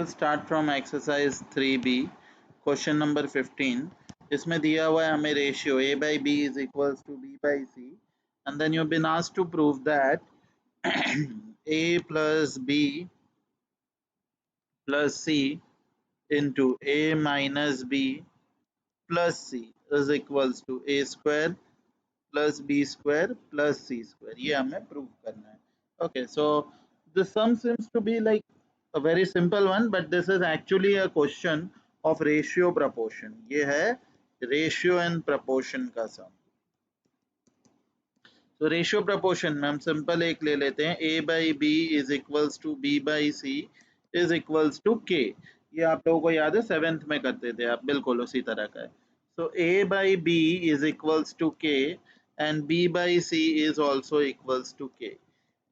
Start from exercise 3B question number 15. इसमें दिया हुआ है हमें ratio a by b is equals to b by c, and then you've been asked to prove that a plus b plus c into a minus b plus c is equals to a square plus b square plus c square. ये हमें prove करना है. Okay, so the sum seems to be like a very simple one, but this is actually a question of ratio proportion. ये है ratio and proportion का sum. So ratio proportion में हम simple एक ले लेते हैं, a by b is equals to b by c is equals to k. ये आप लोगों को याद है 7th में करते थे आप, बिल्कुल उसी तरह का है. So a by b is equals to k and b by c is also equals to k.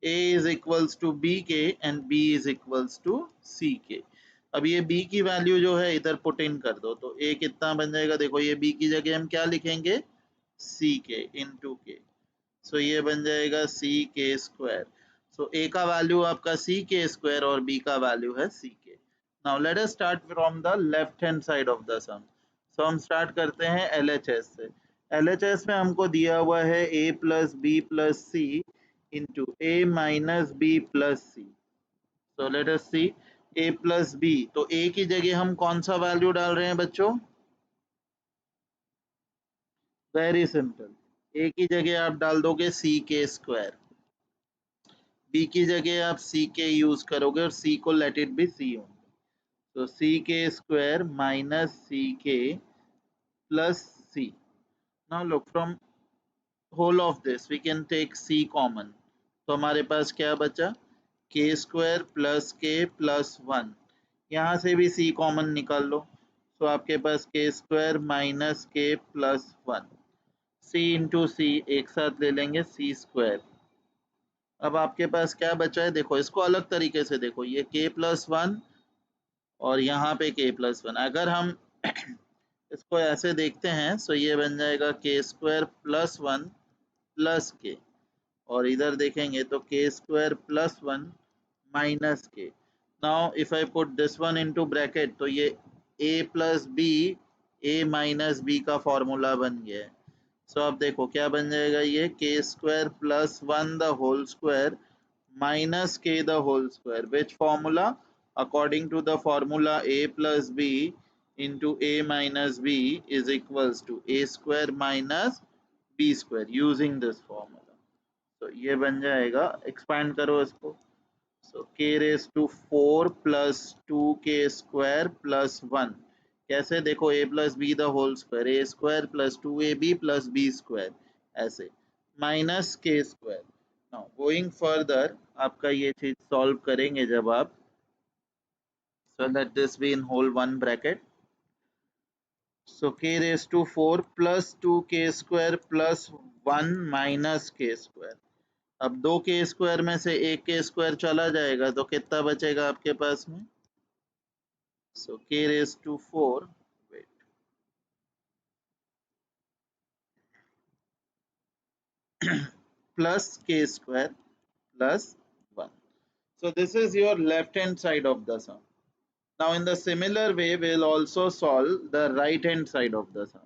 A is equals to bk and b is equals to ck. अब ये b की वैल्यू जो है इधर पुट इन कर दो, तो a कितना बन जाएगा, देखो ये b की जगह हम क्या लिखेंगे, ck इंटू k. सो ये बन जाएगा सी के स्क्वायर. सो ए का वैल्यू आपका सी के स्क्वायर और बी का वैल्यू है C K. Now let us start from the left hand side of the sum. So हम स्टार्ट करते हैं एलएचएस से. एलएचएस में हमको दिया हुआ है ए प्लस बी प्लस सी इंटू ए माइनस बी प्लस सी. सो लेट अस सी ए प्लस बी, तो ए की जगह हम कौन सा वैल्यू डाल रहे हैं बच्चों, वेरी सिंपल. ए की जगह आप डाल दोगे सी के स्क्वायर, बी की जगह आप सी के यूज करोगे और सी को लेट इट बी सी होंगे. तो सी के square minus c k plus c. Now look from whole of this we can take c common. तो हमारे पास क्या बचा, k square plus k plus one. यहाँ से भी सी कॉमन निकाल लो, तो आपके पास के स्क्वायर माइनस के प्लस वन. सी इंटू सी एक साथ ले लेंगे सी स्क्वायर. अब आपके पास क्या बचा है, देखो इसको अलग तरीके से देखो, ये k प्लस वन और यहाँ पे k प्लस वन. अगर हम इसको ऐसे देखते हैं तो ये बन जाएगा के स्क्वायर प्लस वन प्लस के, और इधर देखेंगे तो k square plus one minus k. Now if I put this one into bracket, तो ये a plus b a minus b का फॉर्मूला बन गया है. सो अब देखो क्या बन जाएगा, ये k square plus one the whole square minus k the whole square. Which formula, according to the formula a plus b into a minus b is equals to a square minus b square, using this formula. तो ये बन जाएगा, expand करो इसको, so k raise to 4 plus 2k square plus one. कैसे, देखो a plus b the whole square, a square plus 2ab plus b square, ऐसे minus k square. Now going further आपका ये चीज सॉल्व करेंगे जब आप, so let this be in whole one bracket. So k raise to 4 plus 2k square plus one minus k square. अब दो के स्क्वायर में से एक के स्क्वायर चला जाएगा तो कितना बचेगा आपके पास में, so k raise to 4 plus k square plus 1. So this is your left hand side of the sum. Now in the similar way we will also solve the right hand side of the sum.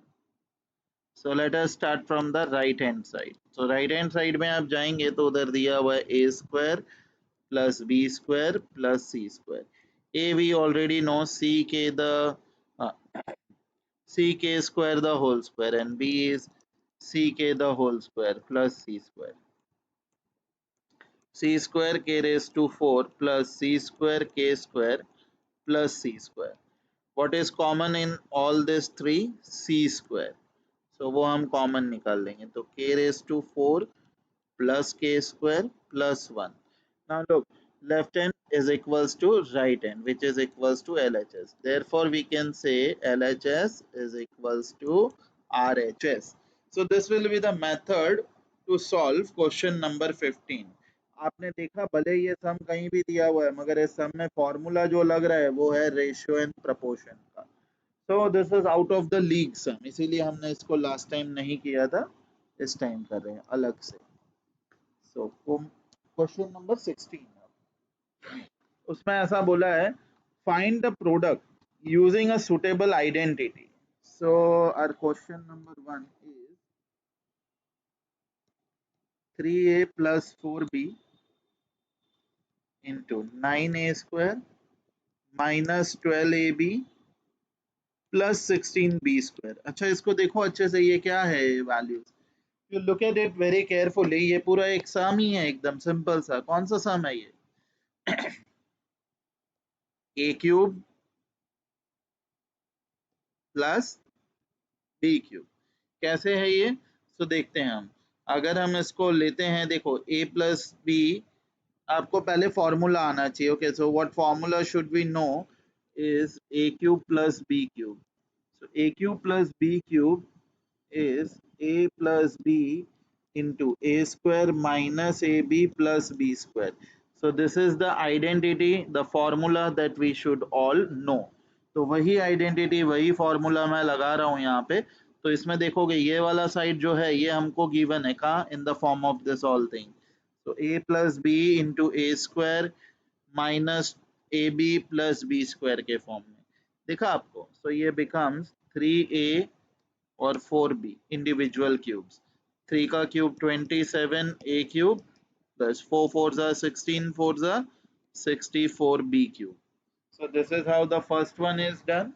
So let us start from the right hand side. So right hand side में आप जाएंगे तो उधर दिया हुआ है a square plus b square plus c square. A we already know, c k the c k square the whole square, and b is c k the whole square plus c square. C square k raised to 4 plus c square k square plus c square. What is common in all these three? C square. So वो हम common निकाल लेंगे, तो k raised to 4 plus k square plus 1. Now look, left hand is equals to right hand, which is equals to LHS. Therefore we can say LHS is equals to RHS. So this will be the method to solve question number 15. आपने देखा, भले ये सम कहीं भी दिया हुआ है मगर इस सम में फॉर्मूला जो लग रहा है वो है रेशियो एंड प्रोपोर्शन का. So this is out of the league sum, इसीलिए हमने इसको लास्ट टाइम नहीं किया था, इस टाइम कर रहे हैं अलग से. सो क्वेश्चन नंबर 16, उसमें ऐसा बोला है find the product using a suitable identity. So our question number 1 is 3a plus 4b into 9a square minus 12ab plus 16b square. अच्छा इसको देखो अच्छे से, ये क्या है values? You look at it very carefully, ये पूरा एक सम ही है, एकदम सिंपल सा। कौन सा सम है ये? ए क्यूब प्लस बी क्यूब। कैसे है ये? तो देखते हैं हम। अगर हम इसको लेते हैं, देखो a प्लस बी, आपको पहले फॉर्मूला आना चाहिए। Okay, so what formula should we know is a cube plus b cube. So a cube plus b cube is a plus b into a square minus ab plus b square. So this is the identity, the formula that we should all know. तो वही identity, वही formula मैं लगा रहा हूँ यहाँ पे। तो इसमें देखोगे ये वाला साइड जो है ये हमको गिवन है, कहाँ? In the form of this all thing. तो a plus b into a square minus a b plus b square के फॉर्म में देखा आपको। सो ये बिकम्स 3a और 4b इंडिविजुअल क्यूब्स। 3 का क्यूब 27 a क्यूब प्लस 4 4 जा 16 4 जा 64 b cube. So this is how the first one is done.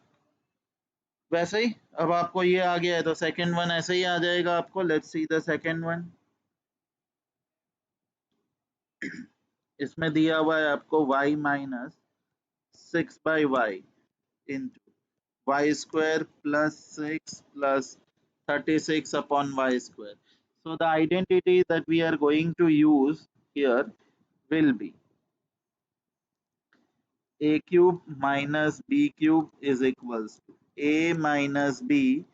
वैसे ही अब आपको ये आ गया है तो सेकंड वन ऐसे ही आ जाएगा आपको। Let's see the second one. इसमें दिया हुआ है आपको y minus 6/y into y square plus 6 plus 36 upon y square. So the identity that we are going to use here will be a cube minus b cube is equals to a minus b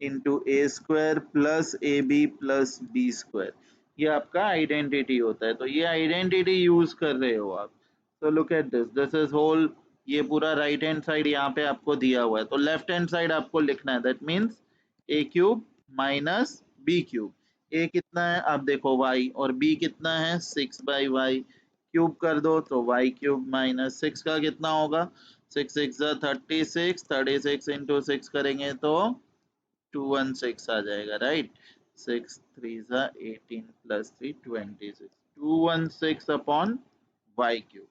into a square plus ab plus b square. ये आपका identity होता है। तो ये identity use कर रहे हो आप। तो look at this, this is whole, ये पूरा राइट हैंड साइड यहाँ पे आपको दिया हुआ है, तो लेफ्ट हैंड साइड आपको लिखना है। That means a cube minus b cube. A कितना है आप देखो y, और b कितना है 6/y। क्यूब कर दो तो y क्यूब माइनस 6 का कितना होगा? 6 6 36, 36 इंटू 6 करेंगे तो 216 आ जाएगा, right? 6 3 18 plus 3 26, 216 upon y cube.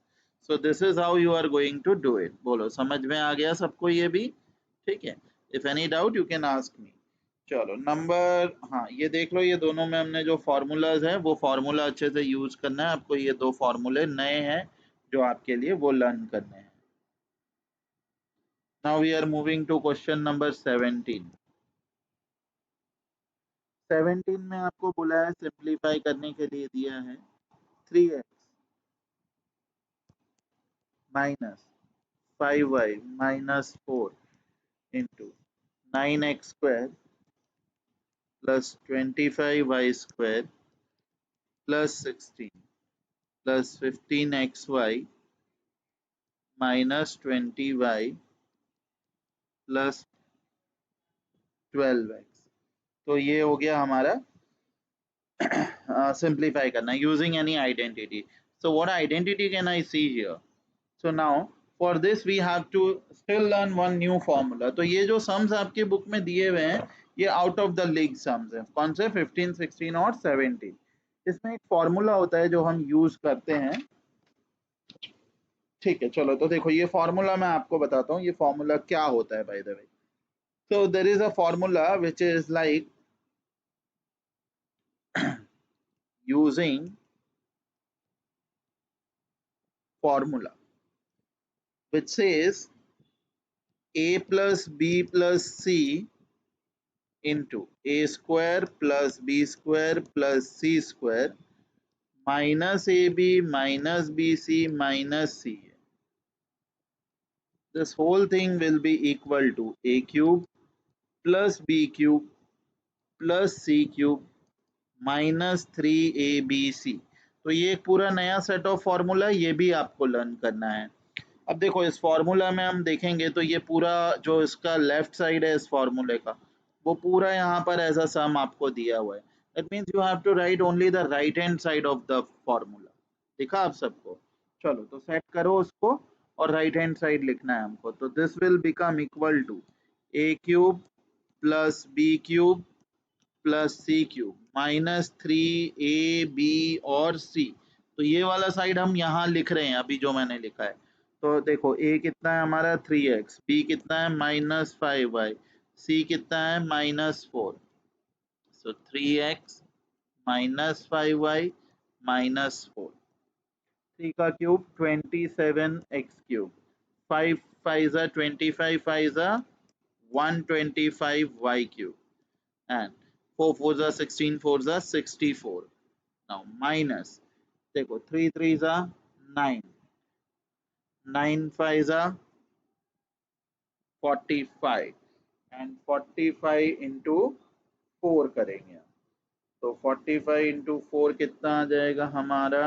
So this is how you are going to do it. बोलो समझ में आ गया सबको ये भी? ठीक है। If any doubt you can ask me. चलो नंबर, हाँ ये देख लो, ये दोनों में हमने जो फॉर्मूलाज है वो फॉर्मूला अच्छे से यूज करना है आपको। ये दो फॉर्मूले नए हैं जो आपके लिए वो लर्न करने हैं। Now we are moving to question number 17। 17 में आपको बोला है सिंप्लीफाई करने के लिए दिया है 3x minus 5y minus 4 into 9x square plus 25y square plus 16 plus 15xy minus 20y plus 12x। तो ये हो गया हमारा सिंप्लीफाई करना using any identity. So what identity can I see here? So now for this we have to still learn one new formula. तो ये जो sums आपके बुक में दिए हुए हैं ये out of the league sums हैं। कौन से? 15 16 और 17। इसमें एक फॉर्मूला होता है जो हम यूज करते हैं। ठीक है, चलो तो देखो ये फॉर्मूला मैं आपको बताता हूँ ये फॉर्मूला क्या होता है by the way. So there is a formula which is like using formula which says a plus b plus c into a square plus b square plus c square minus ab minus bc minus c. This whole thing will be equal to a cube plus b cube plus c cube minus 3abc। तो ये एक पूरा नया set of formula, ये भी आपको learn करना है। अब देखो इस फॉर्मूला में हम देखेंगे तो ये पूरा जो इसका लेफ्ट साइड है इस फॉर्मूले का वो पूरा यहाँ पर एज अ सम आपको दिया हुआ है। That means you have to write only the right hand side of the formula. दिखा आप सबको? चलो तो सेट करो उसको। और राइट हैंड साइड लिखना है हमको। तो this will become equal to a cube plus b cube plus c cube minus 3ab और सी। तो ये वाला साइड हम यहाँ लिख रहे हैं अभी जो मैंने लिखा है। तो देखो a कितना है हमारा 3x, b कितना है -5y, c कितना है -4। सो 3x -5y -4, 3 का cube 27x cube, 5 5 25 5 125y cube and 4 4 16 4 64। now minus, देखो 3 3 9, 9 5 45 and 45 into 4 करेंगे। तो 45 into 4 कितना आ जाएगा हमारा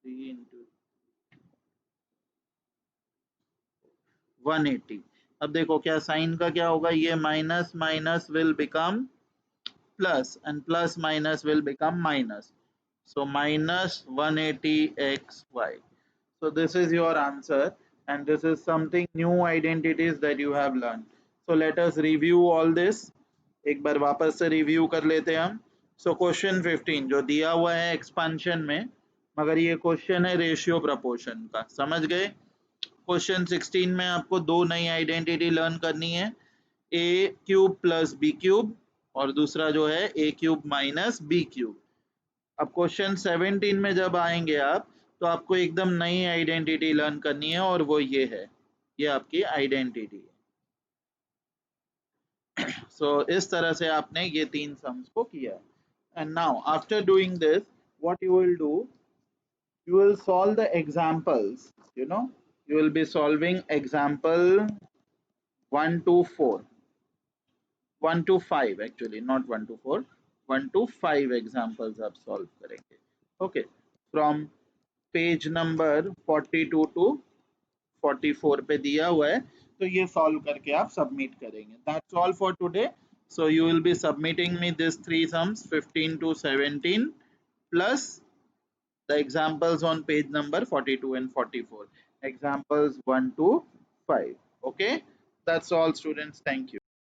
3 into 180। अब देखो क्या साइन का क्या होगा, ये minus minus will become plus and plus minus will become minus. So minus 180xy. So this is your answer, and this is something new identities that you have learned. So let us review all this. एक बार वापस से review कर लेते हैं हम। So question 15 जो दिया हुआ है एक्सपांशन में, मगर ये क्वेश्चन है रेशियो प्रपोर्शन का, समझ गए। क्वेश्चन 16 में आपको दो नई आइडेंटिटी लर्न करनी है, ए क्यूब प्लस बी क्यूब और दूसरा जो है ए क्यूब माइनस बी क्यूब। अब क्वेश्चन 17 में जब आएंगे आप, तो आपको एकदम नई आइडेंटिटी लर्न करनी है और वो ये है, ये आपकी आइडेंटिटी है। सो इस तरह से आपने ये तीन सम्स को किया है। And now after doing this, what you will do, you will solve the examples, you will be solving example 1 to 4, 1 to 5 actually, not 1 to 4, 1 to 5 examples आप solve करेंगे। okay, from page number 42 to 44 पे दिया हुआ है, तो ये solve करके आप सबमिट करेंगे। That's all for today. So you will be submitting me this three sums 15 to 17 plus the examples on page number 42 and 44, examples 1 to 5। okay, that's all students, thank you।